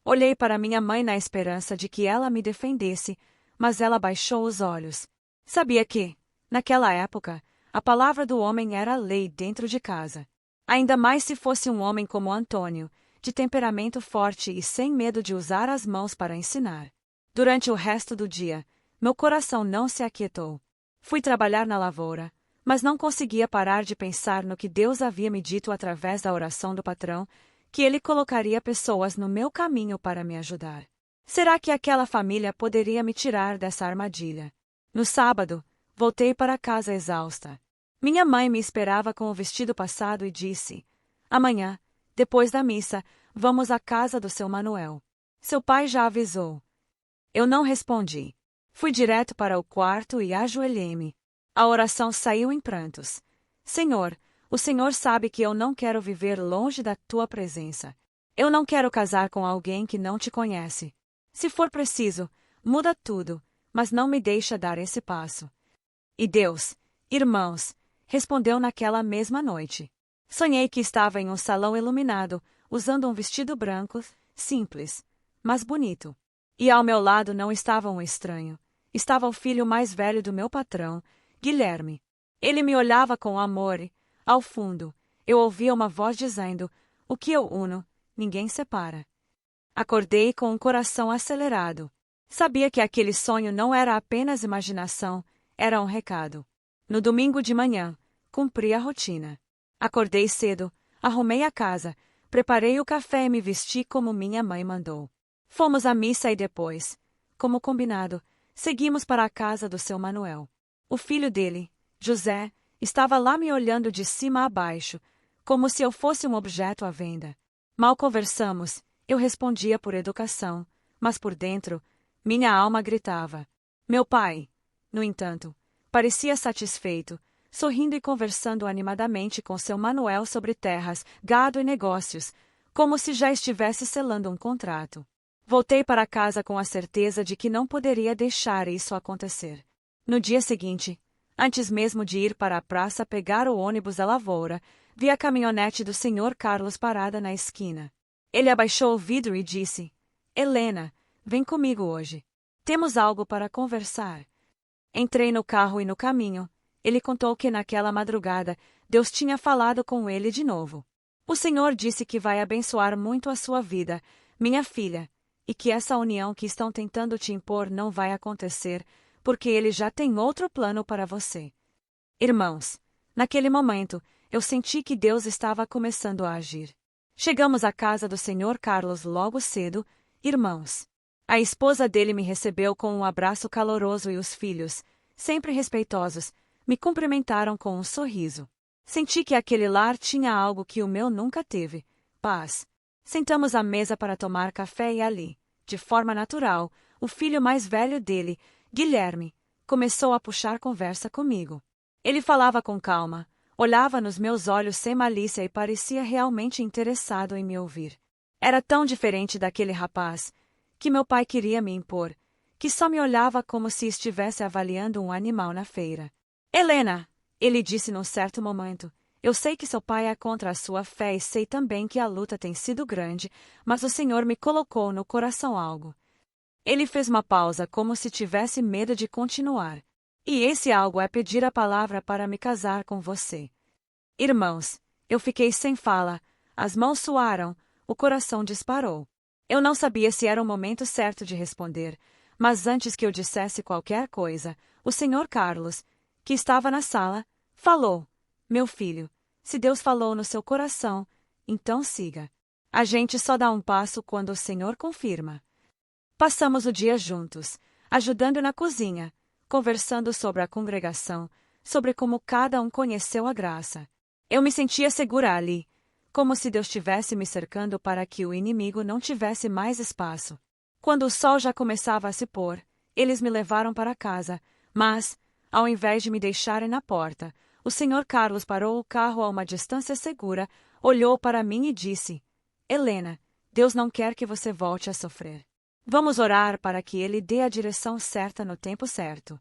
Olhei para minha mãe na esperança de que ela me defendesse, mas ela baixou os olhos. Sabia que, naquela época, a palavra do homem era lei dentro de casa. Ainda mais se fosse um homem como Antônio, de temperamento forte e sem medo de usar as mãos para ensinar. Durante o resto do dia, meu coração não se aquietou. Fui trabalhar na lavoura, mas não conseguia parar de pensar no que Deus havia me dito através da oração do patrão, que ele colocaria pessoas no meu caminho para me ajudar. Será que aquela família poderia me tirar dessa armadilha? No sábado, voltei para casa exausta. Minha mãe me esperava com o vestido passado e disse: Amanhã, depois da missa, vamos à casa do seu Manuel. Seu pai já avisou. Eu não respondi. Fui direto para o quarto e ajoelhei-me. A oração saiu em prantos. Senhor, o Senhor sabe que eu não quero viver longe da tua presença. Eu não quero casar com alguém que não te conhece. Se for preciso, muda tudo, mas não me deixa dar esse passo. E Deus, irmãos, respondeu naquela mesma noite. Sonhei que estava em um salão iluminado, usando um vestido branco, simples, mas bonito. E ao meu lado não estava um estranho. Estava o filho mais velho do meu patrão, Guilherme. Ele me olhava com amor e, ao fundo, eu ouvia uma voz dizendo: "O que eu uno, ninguém separa." Acordei com um coração acelerado. Sabia que aquele sonho não era apenas imaginação, era um recado. No domingo de manhã, cumpri a rotina. Acordei cedo, arrumei a casa, preparei o café e me vesti como minha mãe mandou. Fomos à missa e depois, como combinado, seguimos para a casa do seu Manuel. O filho dele, José, estava lá me olhando de cima a baixo, como se eu fosse um objeto à venda. Mal conversamos, eu respondia por educação, mas por dentro, minha alma gritava. Meu pai, no entanto, parecia satisfeito, sorrindo e conversando animadamente com seu Manuel sobre terras, gado e negócios, como se já estivesse selando um contrato. Voltei para casa com a certeza de que não poderia deixar isso acontecer. No dia seguinte, antes mesmo de ir para a praça pegar o ônibus da lavoura, vi a caminhonete do Sr. Carlos parada na esquina. Ele abaixou o vidro e disse: "Helena, vem comigo hoje. Temos algo para conversar." Entrei no carro e no caminho, ele contou que naquela madrugada Deus tinha falado com ele de novo. "O Senhor disse que vai abençoar muito a sua vida, minha filha, e que essa união que estão tentando te impor não vai acontecer, porque ele já tem outro plano para você." Irmãos, naquele momento, eu senti que Deus estava começando a agir. Chegamos à casa do Sr. Carlos logo cedo, irmãos. A esposa dele me recebeu com um abraço caloroso e os filhos, sempre respeitosos, me cumprimentaram com um sorriso. Senti que aquele lar tinha algo que o meu nunca teve: paz. Sentamos à mesa para tomar café e ali, de forma natural, o filho mais velho dele, Guilherme, começou a puxar conversa comigo. Ele falava com calma, olhava nos meus olhos sem malícia e parecia realmente interessado em me ouvir. Era tão diferente daquele rapaz, que meu pai queria me impor, que só me olhava como se estivesse avaliando um animal na feira. "Helena", ele disse num certo momento, "eu sei que seu pai é contra a sua fé e sei também que a luta tem sido grande, mas o Senhor me colocou no coração algo." Ele fez uma pausa como se tivesse medo de continuar. "E esse algo é pedir a palavra para me casar com você." Irmãos, eu fiquei sem fala, as mãos suaram, o coração disparou. Eu não sabia se era o momento certo de responder, mas antes que eu dissesse qualquer coisa, o Sr. Carlos, que estava na sala, falou: "Meu filho, se Deus falou no seu coração, então siga. A gente só dá um passo quando o Senhor confirma." Passamos o dia juntos, ajudando na cozinha, conversando sobre a congregação, sobre como cada um conheceu a graça. Eu me sentia segura ali, como se Deus estivesse me cercando para que o inimigo não tivesse mais espaço. Quando o sol já começava a se pôr, eles me levaram para casa, mas, ao invés de me deixarem na porta, o Sr. Carlos parou o carro a uma distância segura, olhou para mim e disse: "Helena, Deus não quer que você volte a sofrer. Vamos orar para que Ele dê a direção certa no tempo certo."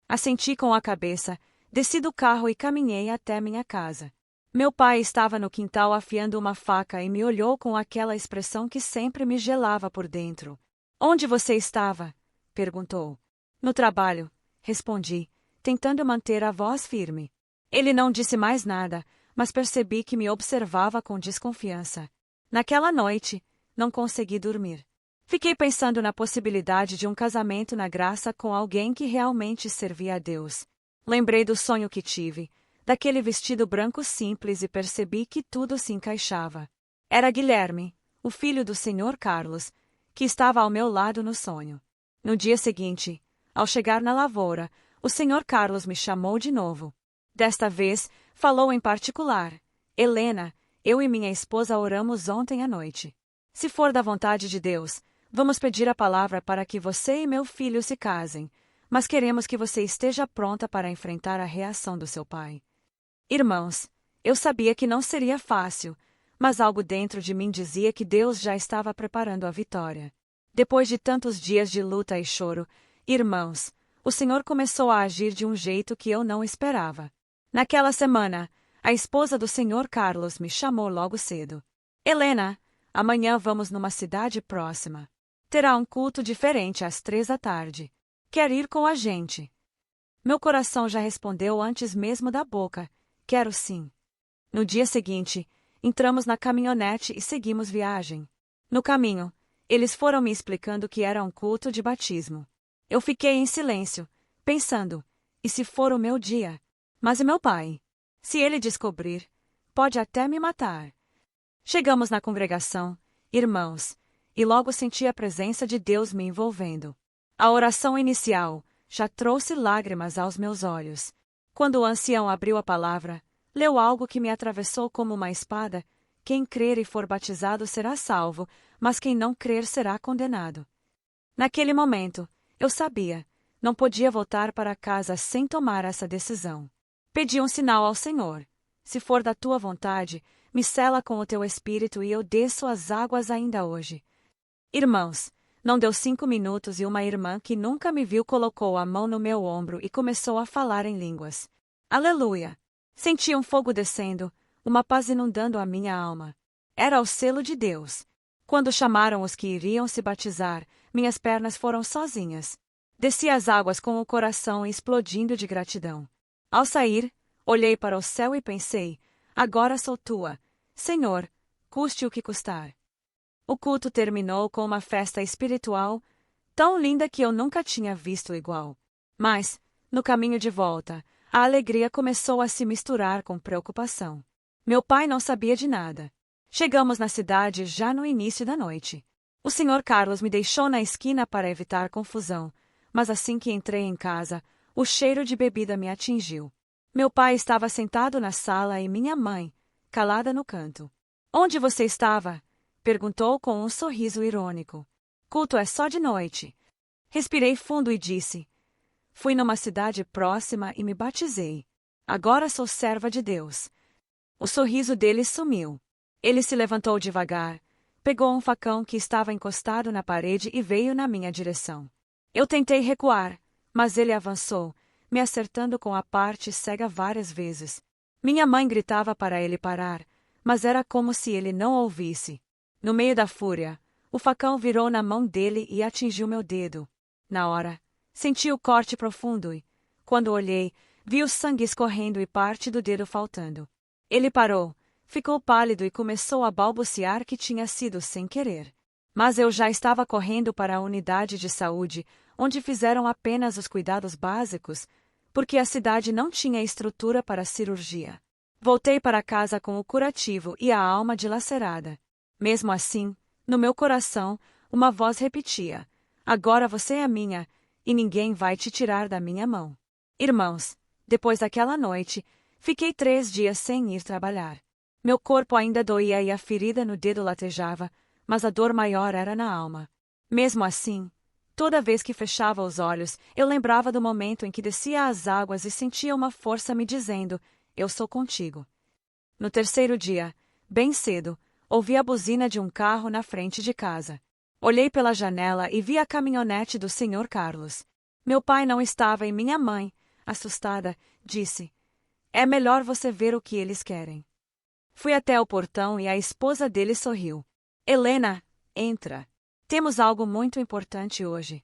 Assenti com a cabeça, desci do carro e caminhei até minha casa. Meu pai estava no quintal afiando uma faca e me olhou com aquela expressão que sempre me gelava por dentro. "Onde você estava?" perguntou. "No trabalho", respondi, tentando manter a voz firme. Ele não disse mais nada, mas percebi que me observava com desconfiança. Naquela noite, não consegui dormir. Fiquei pensando na possibilidade de um casamento na graça com alguém que realmente servia a Deus. Lembrei do sonho que tive, daquele vestido branco simples e percebi que tudo se encaixava. Era Guilherme, o filho do Sr. Carlos, que estava ao meu lado no sonho. No dia seguinte, ao chegar na lavoura, o Sr. Carlos me chamou de novo. Desta vez, falou em particular: "Helena, eu e minha esposa oramos ontem à noite. Se for da vontade de Deus, vamos pedir a palavra para que você e meu filho se casem, mas queremos que você esteja pronta para enfrentar a reação do seu pai." Irmãos, eu sabia que não seria fácil, mas algo dentro de mim dizia que Deus já estava preparando a vitória. Depois de tantos dias de luta e choro, irmãos, o Senhor começou a agir de um jeito que eu não esperava. Naquela semana, a esposa do Sr. Carlos me chamou logo cedo. Helena, amanhã vamos numa cidade próxima. Terá um culto diferente às 3 da tarde. Quer ir com a gente? Meu coração já respondeu antes mesmo da boca. Quero sim. No dia seguinte, entramos na caminhonete e seguimos viagem. No caminho, eles foram me explicando que era um culto de batismo. Eu fiquei em silêncio, pensando, e se for o meu dia? Mas e meu pai? Se ele descobrir, pode até me matar. Chegamos na congregação, irmãos, e logo senti a presença de Deus me envolvendo. A oração inicial já trouxe lágrimas aos meus olhos. Quando o ancião abriu a palavra, leu algo que me atravessou como uma espada. Quem crer e for batizado será salvo, mas quem não crer será condenado. Naquele momento, eu sabia, não podia voltar para casa sem tomar essa decisão. Pedi um sinal ao Senhor. Se for da tua vontade, me sela com o teu espírito e eu desço as águas ainda hoje. Irmãos, não deu 5 minutos e uma irmã que nunca me viu colocou a mão no meu ombro e começou a falar em línguas. Aleluia! Senti um fogo descendo, uma paz inundando a minha alma. Era o selo de Deus. Quando chamaram os que iriam se batizar, minhas pernas foram sozinhas. Desci as águas com o coração explodindo de gratidão. Ao sair, olhei para o céu e pensei, agora sou tua, Senhor, custe o que custar. O culto terminou com uma festa espiritual, tão linda que eu nunca tinha visto igual. Mas, no caminho de volta, a alegria começou a se misturar com preocupação. Meu pai não sabia de nada. Chegamos na cidade já no início da noite. O Sr. Carlos me deixou na esquina para evitar confusão, mas assim que entrei em casa, o cheiro de bebida me atingiu. Meu pai estava sentado na sala e minha mãe, calada no canto. Onde você estava? Perguntou com um sorriso irônico. Culto é só de noite. Respirei fundo e disse: fui numa cidade próxima e me batizei. Agora sou serva de Deus. O sorriso dele sumiu. Ele se levantou devagar, pegou um facão que estava encostado na parede e veio na minha direção. Eu tentei recuar, mas ele avançou, me acertando com a parte cega várias vezes. Minha mãe gritava para ele parar, mas era como se ele não ouvisse. No meio da fúria, o facão virou na mão dele e atingiu meu dedo. Na hora, senti o corte profundo e, quando olhei, vi o sangue escorrendo e parte do dedo faltando. Ele parou, ficou pálido e começou a balbuciar que tinha sido sem querer. Mas eu já estava correndo para a unidade de saúde, onde fizeram apenas os cuidados básicos, porque a cidade não tinha estrutura para a cirurgia. Voltei para casa com o curativo e a alma dilacerada. Mesmo assim, no meu coração, uma voz repetia: agora você é minha, e ninguém vai te tirar da minha mão. Irmãos, depois daquela noite, fiquei 3 dias sem ir trabalhar. Meu corpo ainda doía e a ferida no dedo latejava, mas a dor maior era na alma. Mesmo assim, toda vez que fechava os olhos, eu lembrava do momento em que descia as águas e sentia uma força me dizendo: eu sou contigo. No terceiro dia, bem cedo, ouvi a buzina de um carro na frente de casa. Olhei pela janela e vi a caminhonete do Sr. Carlos. Meu pai não estava e minha mãe, assustada, disse: é melhor você ver o que eles querem. Fui até o portão e a esposa dele sorriu. Helena, entra. Temos algo muito importante hoje.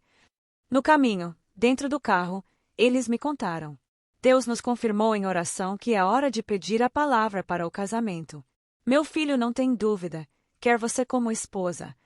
No caminho, dentro do carro, eles me contaram. Deus nos confirmou em oração que é hora de pedir a palavra para o casamento. Meu filho não tem dúvida, quer você como esposa.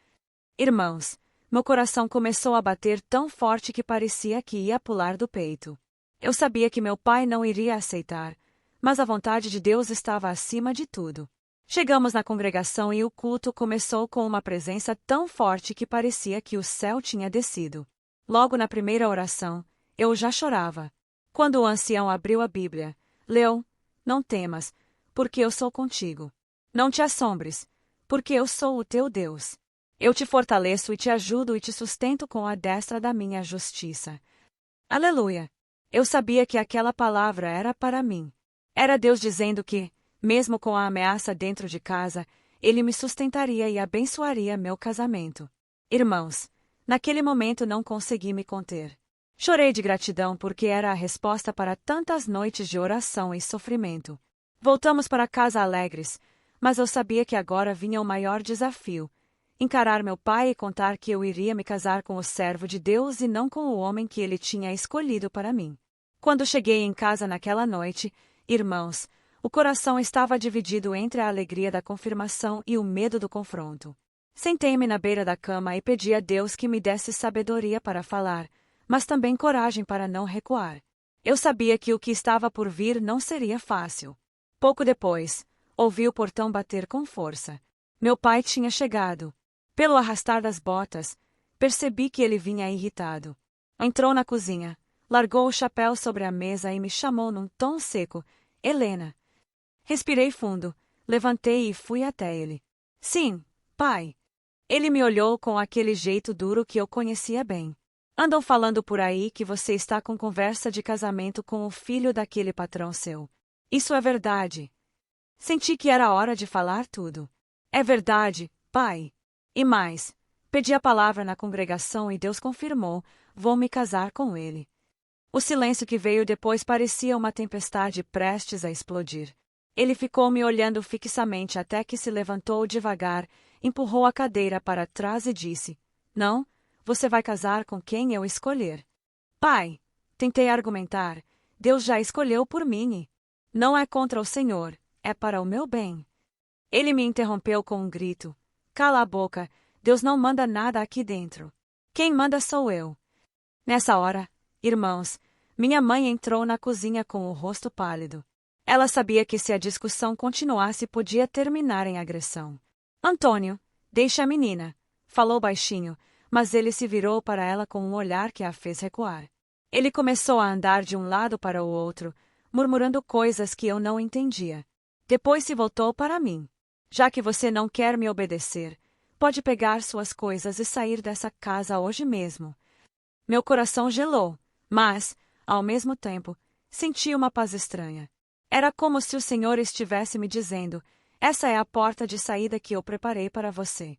Irmãos, meu coração começou a bater tão forte que parecia que ia pular do peito. Eu sabia que meu pai não iria aceitar, mas a vontade de Deus estava acima de tudo. Chegamos na congregação e o culto começou com uma presença tão forte que parecia que o céu tinha descido. Logo na primeira oração, eu já chorava. Quando o ancião abriu a Bíblia, leu: não temas, porque eu sou contigo. Não te assombres, porque eu sou o teu Deus. Eu te fortaleço e te ajudo e te sustento com a destra da minha justiça. Aleluia! Eu sabia que aquela palavra era para mim. Era Deus dizendo que, mesmo com a ameaça dentro de casa, Ele me sustentaria e abençoaria meu casamento. Irmãos, naquele momento não consegui me conter. Chorei de gratidão porque era a resposta para tantas noites de oração e sofrimento. Voltamos para casa alegres, mas eu sabia que agora vinha o maior desafio: encarar meu pai e contar que eu iria me casar com o servo de Deus e não com o homem que ele tinha escolhido para mim. Quando cheguei em casa naquela noite, irmãos, o coração estava dividido entre a alegria da confirmação e o medo do confronto. Sentei-me na beira da cama e pedi a Deus que me desse sabedoria para falar, mas também coragem para não recuar. Eu sabia que o que estava por vir não seria fácil. Pouco depois, ouvi o portão bater com força. Meu pai tinha chegado. Pelo arrastar das botas, percebi que ele vinha irritado. Entrou na cozinha, largou o chapéu sobre a mesa e me chamou num tom seco: Helena. Respirei fundo, levantei e fui até ele. Sim, pai. Ele me olhou com aquele jeito duro que eu conhecia bem. Andam falando por aí que você está com conversa de casamento com o filho daquele patrão seu. Isso é verdade. Senti que era hora de falar tudo. É verdade, pai. E mais, pedi a palavra na congregação e Deus confirmou: vou me casar com ele. O silêncio que veio depois parecia uma tempestade prestes a explodir. Ele ficou me olhando fixamente até que se levantou devagar, empurrou a cadeira para trás e disse: Não, você vai casar com quem eu escolher. Pai, tentei argumentar, Deus já escolheu por mim. Não é contra o Senhor, é para o meu bem. Ele me interrompeu com um grito: Cala a boca, Deus não manda nada aqui dentro. Quem manda sou eu. Nessa hora, irmãos, minha mãe entrou na cozinha com o rosto pálido. Ela sabia que se a discussão continuasse podia terminar em agressão. Antônio, deixa a menina, falou baixinho, mas ele se virou para ela com um olhar que a fez recuar. Ele começou a andar de um lado para o outro, murmurando coisas que eu não entendia. Depois se voltou para mim. Já que você não quer me obedecer, pode pegar suas coisas e sair dessa casa hoje mesmo. Meu coração gelou, mas, ao mesmo tempo, senti uma paz estranha. Era como se o Senhor estivesse me dizendo: essa é a porta de saída que eu preparei para você.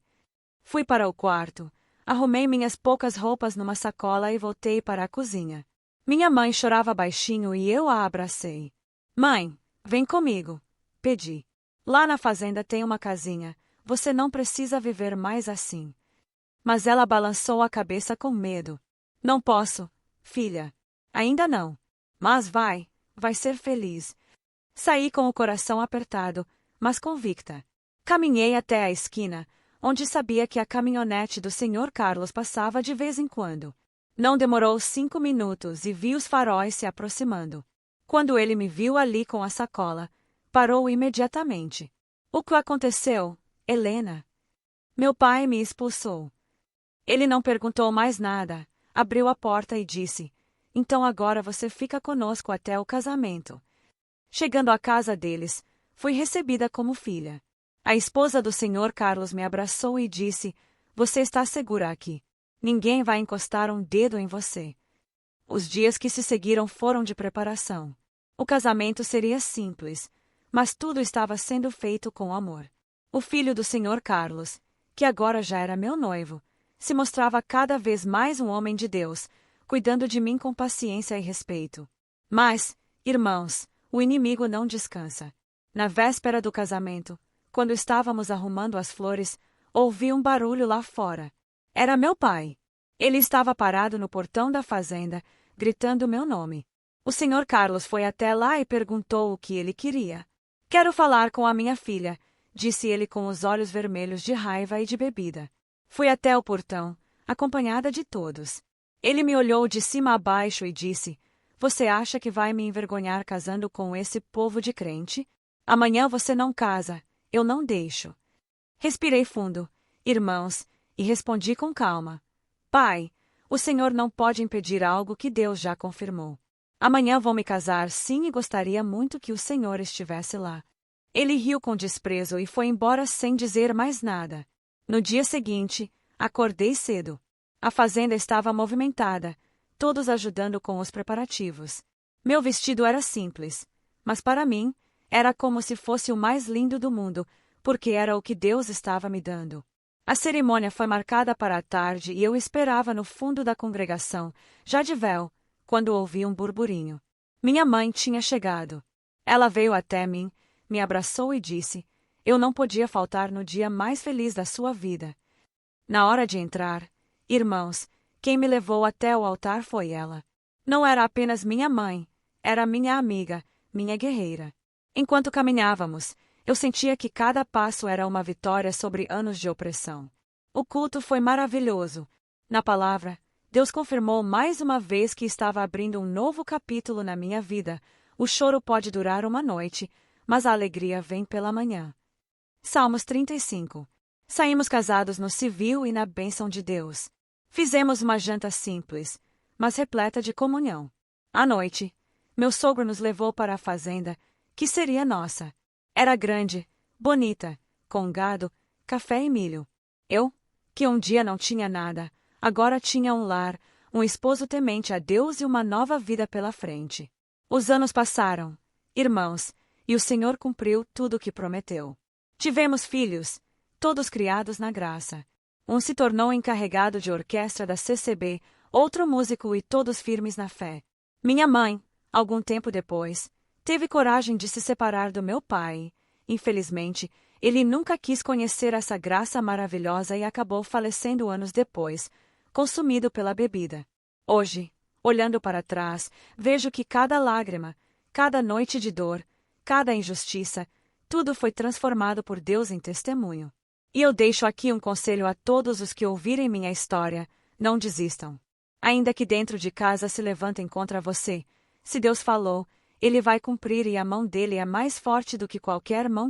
Fui para o quarto, arrumei minhas poucas roupas numa sacola e voltei para a cozinha. Minha mãe chorava baixinho e eu a abracei. Mãe, vem comigo, pedi. Lá na fazenda tem uma casinha, você não precisa viver mais assim. Mas ela balançou a cabeça com medo. Não posso, filha. Ainda não. Mas vai ser feliz. Saí com o coração apertado, mas convicta. Caminhei até a esquina, onde sabia que a caminhonete do Sr. Carlos passava de vez em quando. Não demorou 5 minutos e vi os faróis se aproximando. Quando ele me viu ali com a sacola, parou imediatamente. O que aconteceu, Helena? Meu pai me expulsou. Ele não perguntou mais nada, abriu a porta e disse: Então agora você fica conosco até o casamento. Chegando à casa deles, fui recebida como filha. A esposa do Sr. Carlos me abraçou e disse: Você está segura aqui. Ninguém vai encostar um dedo em você. Os dias que se seguiram foram de preparação. O casamento seria simples, mas tudo estava sendo feito com amor. O filho do Sr. Carlos, que agora já era meu noivo, se mostrava cada vez mais um homem de Deus, cuidando de mim com paciência e respeito. Mas, irmãos, o inimigo não descansa. Na véspera do casamento, quando estávamos arrumando as flores, ouvi um barulho lá fora. Era meu pai. Ele estava parado no portão da fazenda, gritando meu nome. O Sr. Carlos foi até lá e perguntou o que ele queria. Quero falar com a minha filha, disse ele com os olhos vermelhos de raiva e de bebida. Fui até o portão, acompanhada de todos. Ele me olhou de cima a baixo e disse: Você acha que vai me envergonhar casando com esse povo de crente? Amanhã você não casa, eu não deixo. Respirei fundo, irmãos, e respondi com calma: Pai, o Senhor não pode impedir algo que Deus já confirmou. Amanhã vou me casar sim e gostaria muito que o Senhor estivesse lá. Ele riu com desprezo e foi embora sem dizer mais nada. No dia seguinte, acordei cedo. A fazenda estava movimentada, todos ajudando com os preparativos. Meu vestido era simples, mas para mim, era como se fosse o mais lindo do mundo, porque era o que Deus estava me dando. A cerimônia foi marcada para a tarde e eu esperava no fundo da congregação, já de véu, quando ouvi um burburinho. Minha mãe tinha chegado. Ela veio até mim, me abraçou e disse: eu não podia faltar no dia mais feliz da sua vida. Na hora de entrar, irmãos, quem me levou até o altar foi ela. Não era apenas minha mãe, era minha amiga, minha guerreira. Enquanto caminhávamos, eu sentia que cada passo era uma vitória sobre anos de opressão. O culto foi maravilhoso. Na palavra, Deus confirmou mais uma vez que estava abrindo um novo capítulo na minha vida. O choro pode durar uma noite, mas a alegria vem pela manhã. Salmos 35. Saímos casados no civil e na bênção de Deus. Fizemos uma janta simples, mas repleta de comunhão. À noite, meu sogro nos levou para a fazenda, que seria nossa. Era grande, bonita, com gado, café e milho. Eu, que um dia não tinha nada, agora tinha um lar, um esposo temente a Deus e uma nova vida pela frente. Os anos passaram, irmãos, e o Senhor cumpriu tudo o que prometeu. Tivemos filhos, todos criados na graça. Um se tornou encarregado de orquestra da CCB, outro músico e todos firmes na fé. Minha mãe, algum tempo depois, teve coragem de se separar do meu pai. Infelizmente, ele nunca quis conhecer essa graça maravilhosa e acabou falecendo anos depois, consumido pela bebida. Hoje, olhando para trás, vejo que cada lágrima, cada noite de dor, cada injustiça, tudo foi transformado por Deus em testemunho. E eu deixo aqui um conselho a todos os que ouvirem minha história: não desistam. Ainda que dentro de casa se levantem contra você, se Deus falou, Ele vai cumprir e a mão dele é mais forte do que qualquer mão